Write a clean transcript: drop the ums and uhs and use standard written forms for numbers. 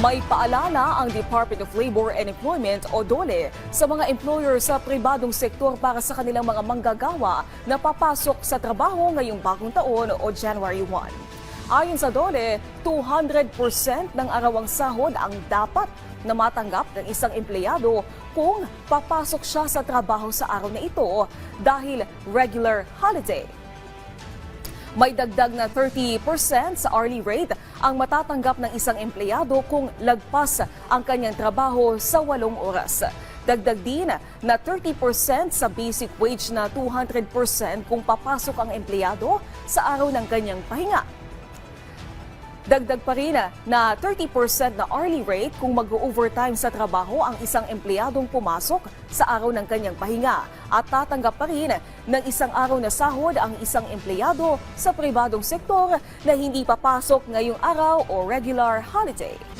May paalala ang Department of Labor and Employment o DOLE sa mga employer sa pribadong sektor para sa kanilang mga manggagawa na papasok sa trabaho ngayong bagong taon o January 1. Ayon sa DOLE, 200% ng arawang sahod ang dapat na matanggap ng isang empleyado kung papasok siya sa trabaho sa araw na ito dahil regular holiday. May dagdag na 30% sa hourly rate ang matatanggap ng isang empleyado kung lagpas ang kanyang trabaho sa 8 oras. Dagdag din na 30% sa basic wage na 200% kung papasok ang empleyado sa araw ng kanyang pahinga. Dagdag pa rin na 30% na hourly rate kung mag-overtime sa trabaho ang isang empleyadong pumasok sa araw ng kanyang pahinga at tatanggap pa rin ng isang araw na sahod ang isang empleyado sa pribadong sektor na hindi papasok ngayong araw o regular holiday.